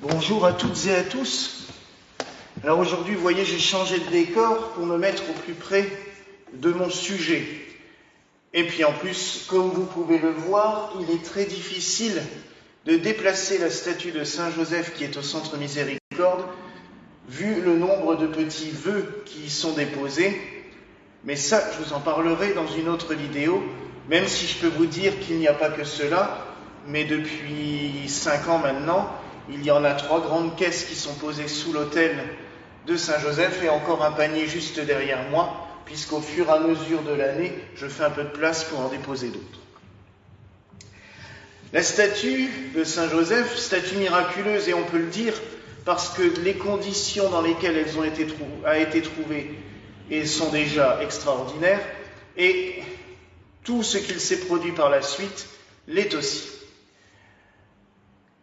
Bonjour à toutes et à tous. Alors aujourd'hui, vous voyez, j'ai changé de décor pour me mettre au plus près de mon sujet. Et puis en plus, comme vous pouvez le voir, il est très difficile de déplacer la statue de Saint Joseph qui est au Centre Miséricorde, vu le nombre de petits vœux qui y sont déposés. Mais ça, je vous en parlerai dans une autre vidéo, même si je peux vous dire qu'il n'y a pas que cela, mais depuis 5 ans maintenant, il y en a 3 grandes caisses qui sont posées sous l'autel de Saint-Joseph et encore un panier juste derrière moi, puisqu'au fur et à mesure de l'année, je fais un peu de place pour en déposer d'autres. La statue de Saint-Joseph, statue miraculeuse, et on peut le dire, parce que les conditions dans lesquelles elles ont été trouvées et sont déjà extraordinaires, et tout ce qu'il s'est produit par la suite l'est aussi.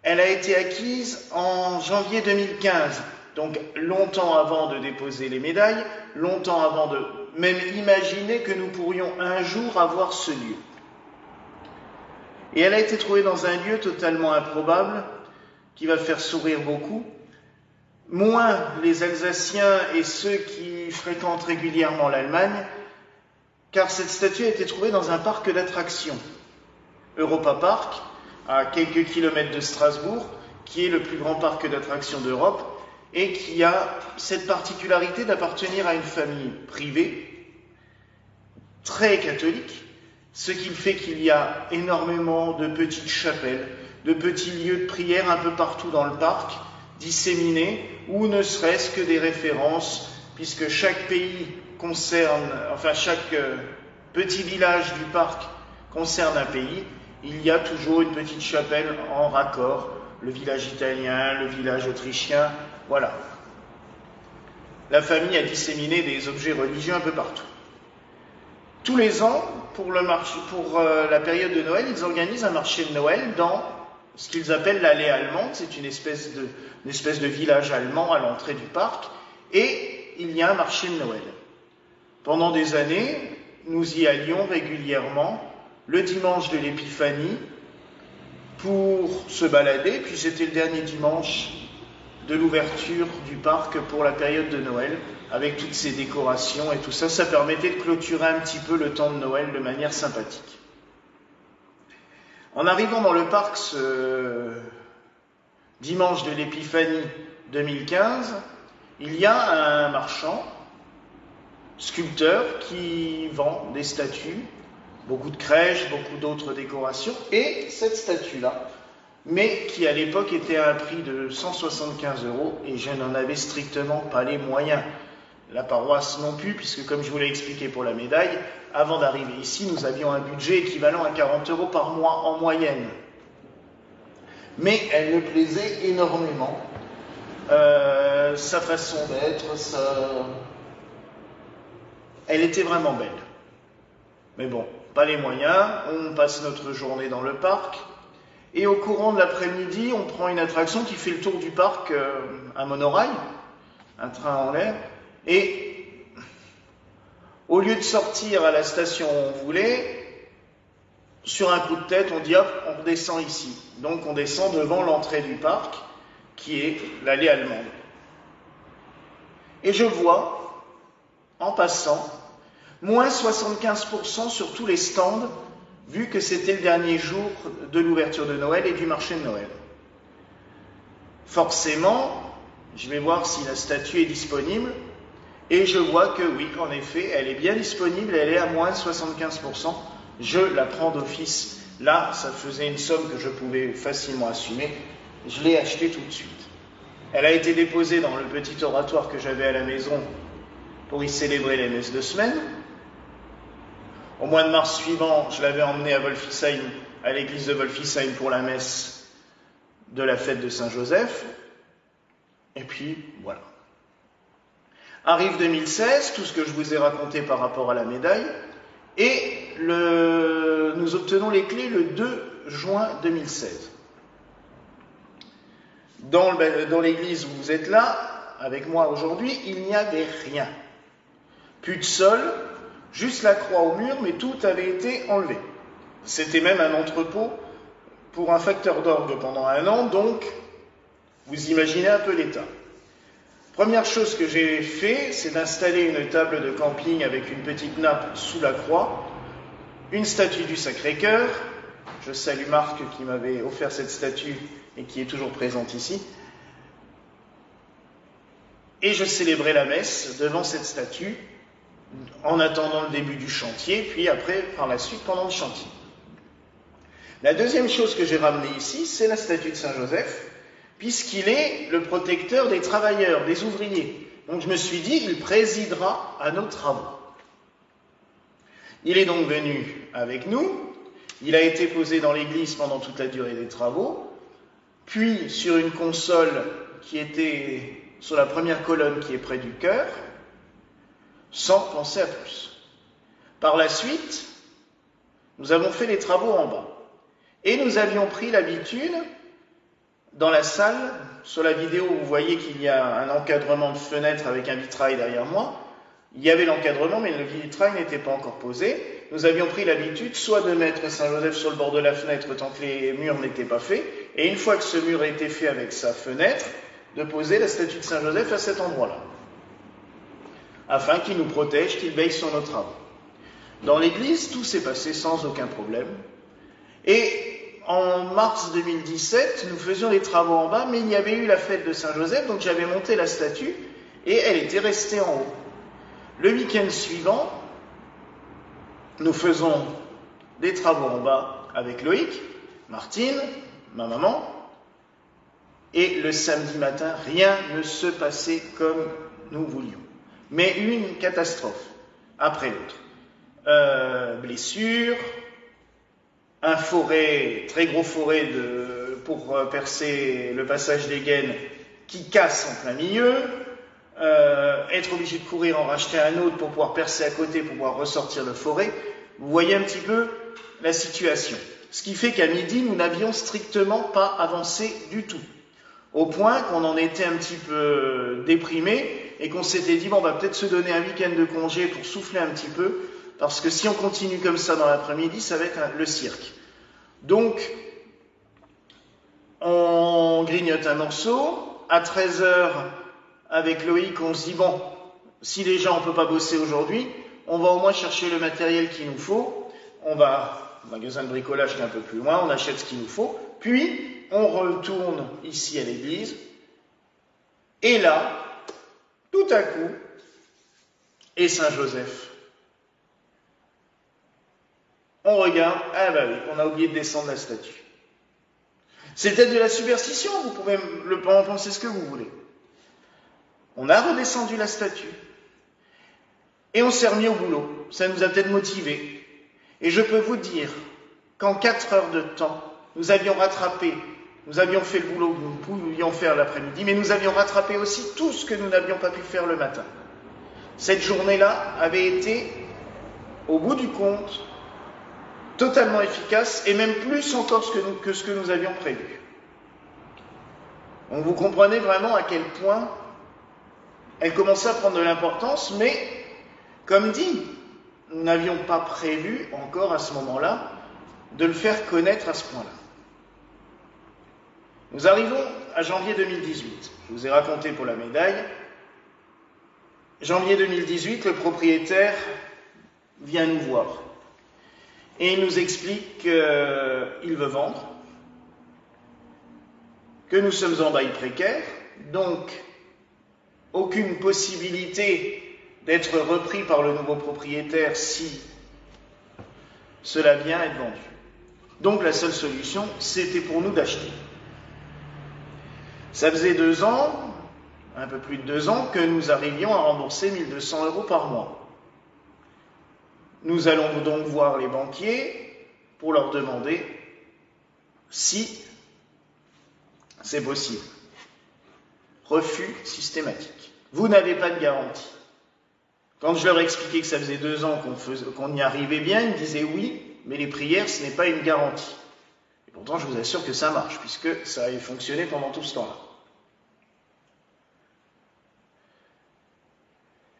Elle a été acquise en janvier 2015, donc longtemps avant de déposer les médailles, longtemps avant de même imaginer que nous pourrions un jour avoir ce lieu. Et elle a été trouvée dans un lieu totalement improbable, qui va faire sourire beaucoup, moins les Alsaciens et ceux qui fréquentent régulièrement l'Allemagne, car cette statue a été trouvée dans un parc d'attractions, Europa Park, à quelques kilomètres de Strasbourg, qui est le plus grand parc d'attractions d'Europe, et qui a cette particularité d'appartenir à une famille privée, très catholique, ce qui fait qu'il y a énormément de petites chapelles, de petits lieux de prière un peu partout dans le parc, disséminés, ou ne serait-ce que des références, puisque chaque pays concerne, enfin chaque petit village du parc concerne un pays, il y a toujours une petite chapelle en raccord, le village italien, le village autrichien, voilà. La famille a disséminé des objets religieux un peu partout. Tous les ans, pour la période de Noël, ils organisent un marché de Noël dans ce qu'ils appellent l'allée allemande. C'est une espèce de village allemand à l'entrée du parc, et il y a un marché de Noël. Pendant des années, nous y allions régulièrement, le dimanche de l'Épiphanie, pour se balader, puis c'était le dernier dimanche de l'ouverture du parc pour la période de Noël, avec toutes ces décorations et tout ça. Ça permettait de clôturer un petit peu le temps de Noël de manière sympathique. En arrivant dans le parc ce dimanche de l'Épiphanie 2015, il y a un marchand, sculpteur, qui vend des statues, beaucoup de crèches, beaucoup d'autres décorations, et cette statue-là, mais qui à l'époque était à un prix de 175 €, et je n'en avais strictement pas les moyens. La paroisse non plus, puisque comme je vous l'ai expliqué pour la médaille, avant d'arriver ici, nous avions un budget équivalent à 40 € par mois en moyenne. Mais elle me plaisait énormément. Sa façon d'être, elle était vraiment belle. Mais bon, pas les moyens, on passe notre journée dans le parc, et au courant de l'après-midi, on prend une attraction qui fait le tour du parc, un monorail, un train en l'air, et au lieu de sortir à la station où on voulait, sur un coup de tête, on dit hop, on redescend ici. Donc on descend devant l'entrée du parc, qui est l'allée allemande. Et je vois, en passant, moins 75% sur tous les stands, vu que c'était le dernier jour de l'ouverture de Noël et du marché de Noël. Forcément, je vais voir si la statue est disponible, et je vois que oui, en effet, elle est bien disponible, elle est à moins 75%. Je la prends d'office. Là, ça faisait une somme que je pouvais facilement assumer. Je l'ai achetée tout de suite. Elle a été déposée dans le petit oratoire que j'avais à la maison pour y célébrer les messes de semaine. Au mois de mars suivant, je l'avais emmenée à Wolfisheim, à l'église de Wolfisheim pour la messe de la fête de Saint-Joseph. Et puis, voilà. Arrive 2016, tout ce que je vous ai raconté par rapport à la médaille, et nous obtenons les clés le 2 juin 2016. Dans l'église où vous êtes là, avec moi aujourd'hui, il n'y avait rien. Plus de sol, juste la croix au mur, mais tout avait été enlevé. C'était même un entrepôt pour un facteur d'orgue pendant 1 an, donc Vous imaginez un peu l'état. Première chose que j'ai fait, c'est d'installer une table de camping avec une petite nappe sous la croix, une statue du Sacré-Cœur. Je salue Marc qui m'avait offert cette statue et qui est toujours présente ici. Et je célébrais la messe devant cette statue en attendant le début du chantier, puis après, par la suite, pendant le chantier. La deuxième chose que j'ai ramenée ici, c'est la statue de Saint-Joseph, puisqu'il est le protecteur des travailleurs, des ouvriers. Donc je me suis dit, il présidera à nos travaux. Il est donc venu avec nous, il a été posé dans l'église pendant toute la durée des travaux, puis sur une console qui était sur la première colonne qui est près du chœur, sans penser à plus. Par la suite, nous avons fait les travaux en bas. Et nous avions pris l'habitude, dans la salle, sur la vidéo, vous voyez qu'il y a un encadrement de fenêtre avec un vitrail derrière moi. Il y avait l'encadrement, mais le vitrail n'était pas encore posé. Nous avions pris l'habitude soit de mettre Saint-Joseph sur le bord de la fenêtre tant que les murs n'étaient pas faits, et une fois que ce mur était fait avec sa fenêtre, de poser la statue de Saint-Joseph à cet endroit-là, afin qu'il nous protège, qu'il veille sur nos travaux. Dans l'église, tout s'est passé sans aucun problème. Et en mars 2017, nous faisions les travaux en bas, mais il y avait eu la fête de Saint-Joseph, donc j'avais monté la statue, et elle était restée en haut. Le week-end suivant, nous faisons des travaux en bas avec Loïc, Martine, ma maman, et le samedi matin, rien ne se passait comme nous voulions. Mais une catastrophe après l'autre. Blessure, un très gros forêt pour percer le passage des gaines qui casse en plein milieu, être obligé de courir en racheter un autre pour pouvoir percer à côté, pour pouvoir ressortir le forêt. Vous voyez un petit peu la situation. Ce qui fait qu'à midi, nous n'avions strictement pas avancé du tout. Au point qu'on en était un petit peu déprimé et qu'on s'était dit, bon, on va peut-être se donner un week-end de congé pour souffler un petit peu, parce que si on continue comme ça dans l'après-midi, ça va être le cirque. Donc, on grignote un morceau. À 13h, avec Loïc, on se dit, bon, si déjà on ne peut pas bosser aujourd'hui, on va au moins chercher le matériel qu'il nous faut. On va au magasin de bricolage qui est un peu plus loin, on achète ce qu'il nous faut. Puis, on retourne ici à l'église. Et là, tout à coup, et Saint-Joseph. On regarde, ah bah oui, on a oublié de descendre la statue. C'est peut-être de la superstition, vous pouvez en penser ce que vous voulez. On a redescendu la statue. Et on s'est remis au boulot. Ça nous a peut-être motivés. Et je peux vous dire qu'en 4 heures de temps, nous avions fait le boulot que nous pouvions faire l'après-midi, mais nous avions rattrapé aussi tout ce que nous n'avions pas pu faire le matin. Cette journée-là avait été, au bout du compte, totalement efficace, et même plus encore que ce que nous avions prévu. Donc vous comprenez vraiment à quel point elle commençait à prendre de l'importance, mais, comme dit, nous n'avions pas prévu encore à ce moment-là de le faire connaître à ce point-là. Nous arrivons à janvier 2018. Je vous ai raconté pour la médaille. Janvier 2018, le propriétaire vient nous voir et il nous explique qu'il veut vendre, que nous sommes en bail précaire, donc aucune possibilité d'être repris par le nouveau propriétaire si cela vient être vendu. Donc la seule solution, c'était pour nous d'acheter. Ça faisait 2 ans, un peu plus de 2 ans, que nous arrivions à rembourser 1 200 € par mois. Nous allons donc voir les banquiers pour leur demander si c'est possible. Refus systématique. Vous n'avez pas de garantie. Quand je leur expliquais que ça faisait 2 ans qu'on y arrivait bien, ils me disaient oui, mais les prières, ce n'est pas une garantie. Et pourtant, je vous assure que ça marche, puisque ça a fonctionné pendant tout ce temps-là.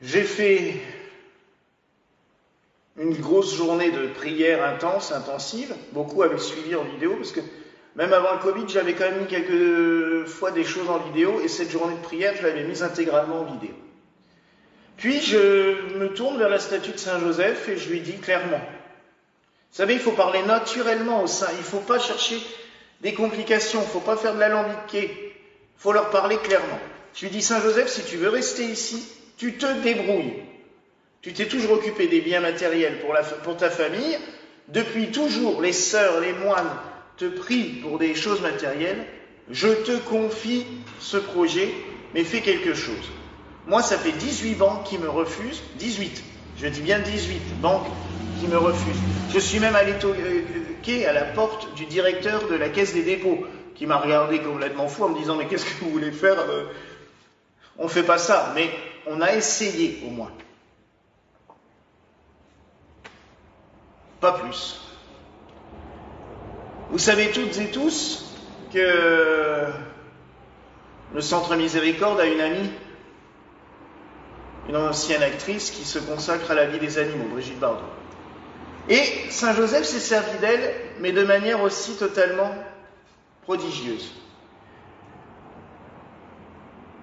J'ai fait une grosse journée de prière intensive. Beaucoup avaient suivi en vidéo, parce que Même avant le Covid, j'avais quand même mis quelques fois des choses en vidéo, et cette journée de prière, je l'avais mise intégralement en vidéo. Puis je me tourne vers la statue de Saint Joseph et je lui dis clairement, vous savez, il faut parler naturellement aux saints, il ne faut pas chercher des complications, il ne faut pas faire de l'alambiqué, il faut leur parler clairement. Je lui dis, Saint Joseph, si tu veux rester ici, tu te débrouilles. Tu t'es toujours occupé des biens matériels pour ta famille. Depuis toujours, les sœurs, les moines te prient pour des choses matérielles. Je te confie ce projet, mais fais quelque chose. Moi, ça fait 18 banques qui me refusent. 18, je dis bien 18 banques qui me refusent. Je suis même allé toquer à la porte du directeur de la Caisse des dépôts, qui m'a regardé complètement fou en me disant « Mais qu'est-ce que vous voulez faire ? On ne fait pas ça. » Mais on a essayé au moins. Pas plus. Vous savez toutes et tous que le Centre Miséricorde a une amie, une ancienne actrice qui se consacre à la vie des animaux, Brigitte Bardot. Et Saint Joseph s'est servi d'elle, mais de manière aussi totalement prodigieuse.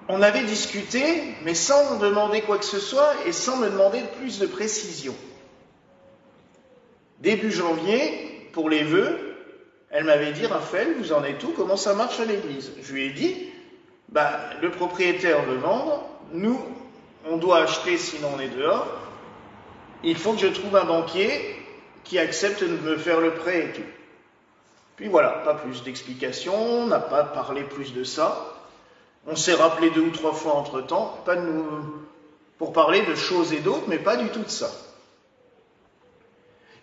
On avait discuté, mais sans demander quoi que ce soit et sans me demander plus de précision. Début janvier, pour les vœux, elle m'avait dit, Raphaël, vous en êtes où? Comment ça marche à l'église? Je lui ai dit, le propriétaire veut vendre, nous, on doit acheter sinon on est dehors, il faut que je trouve un banquier qui accepte de me faire le prêt et tout. Puis voilà, pas plus d'explications, on n'a pas parlé plus de ça. On s'est rappelé 2 ou 3 fois entre-temps, pour parler de choses et d'autres, mais pas du tout de ça.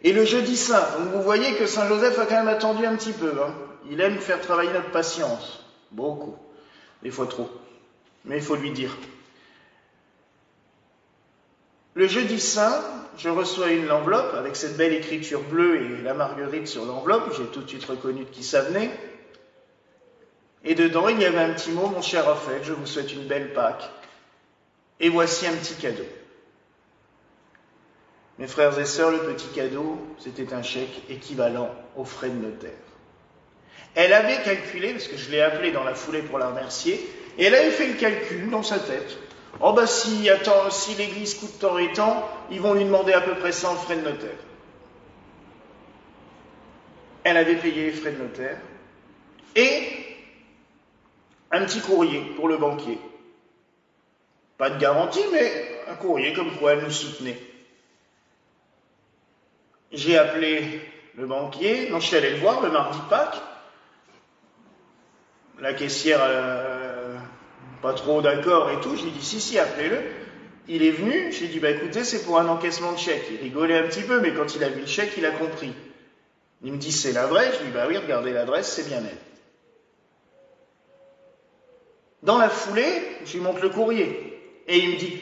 Et le jeudi saint, donc vous voyez que Saint Joseph a quand même attendu un petit peu. Il aime faire travailler notre patience, beaucoup, des fois trop, mais il faut lui dire. Le jeudi saint, je reçois une enveloppe avec cette belle écriture bleue et la marguerite sur l'enveloppe, j'ai tout de suite reconnu de qui ça venait. Et dedans, il y avait un petit mot, mon cher Raphaël, je vous souhaite une belle Pâques. Et voici un petit cadeau. Mes frères et sœurs, le petit cadeau, c'était un chèque équivalent aux frais de notaire. Elle avait calculé, parce que je l'ai appelée dans la foulée pour la remercier, et elle avait fait le calcul dans sa tête. Oh si l'église coûte tant et tant, ils vont lui demander à peu près ça en frais de notaire. Elle avait payé les frais de notaire, et un petit courrier pour le banquier. Pas de garantie, mais un courrier comme quoi elle nous soutenait. J'ai appelé le banquier, je suis allé le voir le mardi de Pâques. La caissière, pas trop d'accord et tout, j'ai dit si, appelez-le. Il est venu, j'ai dit écoutez, c'est pour un encaissement de chèque. Il rigolait un petit peu, mais quand il a vu le chèque, il a compris. Il me dit c'est la vraie, je dis oui, regardez l'adresse, c'est bien elle. Dans la foulée, je lui montre le courrier. Et il me dit,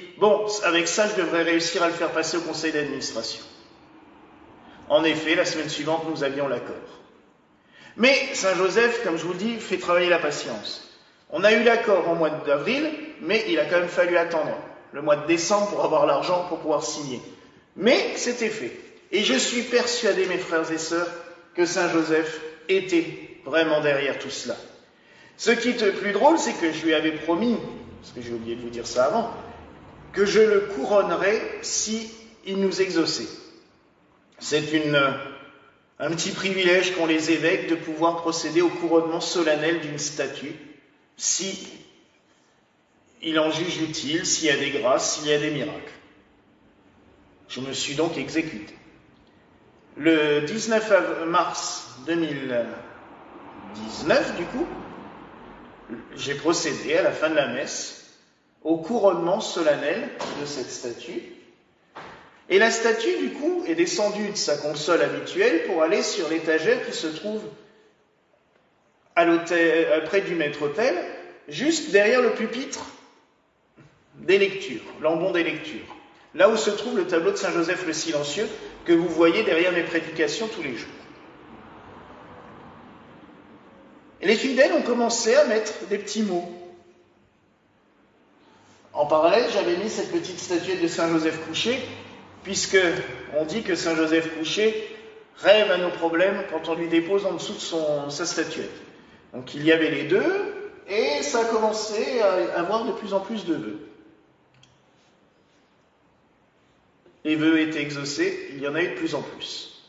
avec ça, je devrais réussir à le faire passer au conseil d'administration. En effet, la semaine suivante, nous avions l'accord. Mais Saint Joseph, comme je vous le dis, fait travailler la patience. On a eu l'accord en mois d'avril, mais il a quand même fallu attendre le mois de décembre pour avoir l'argent pour pouvoir signer. Mais c'était fait. Et je suis persuadé, mes frères et sœurs, que Saint Joseph était vraiment derrière tout cela. Ce qui est le plus drôle, c'est que je lui avais promis, parce que j'ai oublié de vous dire ça avant, que je le couronnerais si il nous exauçait. C'est un petit privilège qu'ont les évêques de pouvoir procéder au couronnement solennel d'une statue, si il en juge utile, s'il y a des grâces, s'il y a des miracles. Je me suis donc exécuté. Le 19 mars 2019, du coup, j'ai procédé à la fin de la messe au couronnement solennel de cette statue. Et la statue, du coup, est descendue de sa console habituelle pour aller sur l'étagère qui se trouve près du maître-autel, juste derrière le pupitre des lectures, l'ambon des lectures, là où se trouve le tableau de Saint Joseph le Silencieux que vous voyez derrière mes prédications tous les jours. Et les fidèles ont commencé à mettre des petits mots. En parallèle, j'avais mis cette petite statuette de Saint Joseph couché, puisque on dit que Saint Joseph couché règle à nos problèmes quand on lui dépose en dessous de sa statuette. Donc il y avait les deux, et ça a commencé à avoir de plus en plus de vœux. Les vœux étaient exaucés, il y en a eu de plus en plus.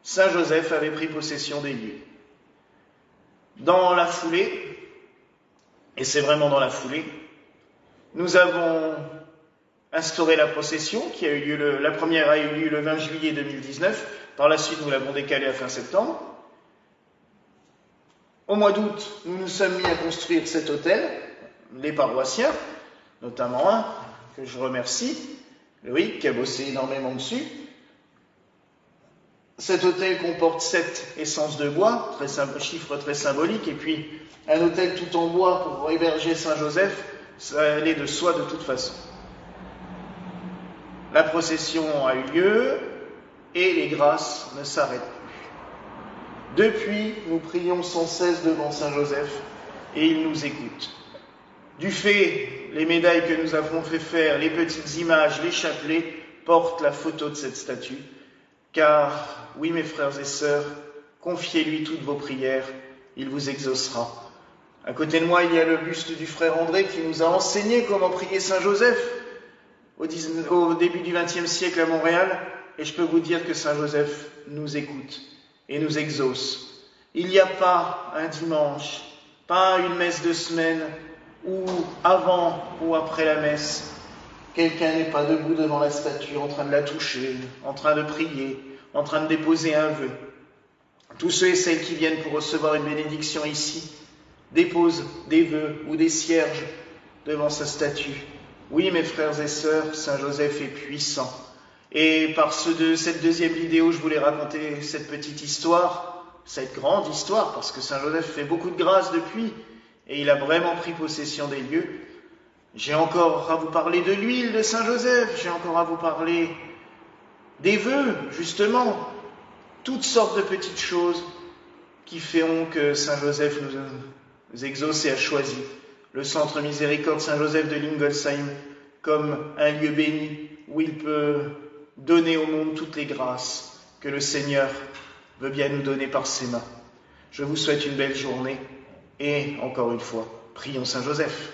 Saint Joseph avait pris possession des lieux. Dans la foulée, et c'est vraiment dans la foulée, nous avons instauré la procession qui a eu lieu, la première a eu lieu le 20 juillet 2019, par la suite nous l'avons décalée à fin septembre. Au mois d'août, nous nous sommes mis à construire cet hôtel, les paroissiens, notamment un que je remercie, Loïc, qui a bossé énormément dessus. Cet hôtel comporte 7 essences de bois, chiffre très symbolique, et puis un hôtel tout en bois pour héberger Saint Joseph, ça allait de soi de toute façon. La procession a eu lieu et les grâces ne s'arrêtent plus. Depuis, nous prions sans cesse devant Saint Joseph et il nous écoute. Du fait, les médailles que nous avons fait faire, les petites images, les chapelets, portent la photo de cette statue. Car, oui mes frères et sœurs, confiez-lui toutes vos prières, il vous exaucera. À côté de moi, il y a le buste du frère André qui nous a enseigné comment prier Saint Joseph au début du XXe siècle à Montréal, et je peux vous dire que Saint Joseph nous écoute et nous exauce. Il n'y a pas un dimanche, pas une messe de semaine, où avant ou après la messe, quelqu'un n'est pas debout devant la statue en train de la toucher, en train de prier, en train de déposer un vœu. Tous ceux et celles qui viennent pour recevoir une bénédiction ici déposent des vœux ou des cierges devant sa statue. Oui, mes frères et sœurs, Saint Joseph est puissant. Et par cette deuxième vidéo, je voulais raconter cette petite histoire, cette grande histoire, parce que Saint Joseph fait beaucoup de grâce depuis, et il a vraiment pris possession des lieux. J'ai encore à vous parler de l'huile de Saint Joseph, j'ai encore à vous parler des vœux, justement, toutes sortes de petites choses qui feront que Saint Joseph nous exauce et a choisi le Centre Miséricorde Saint-Joseph de Lingolsheim comme un lieu béni où il peut donner au monde toutes les grâces que le Seigneur veut bien nous donner par ses mains. Je vous souhaite une belle journée et, encore une fois, prions Saint Joseph.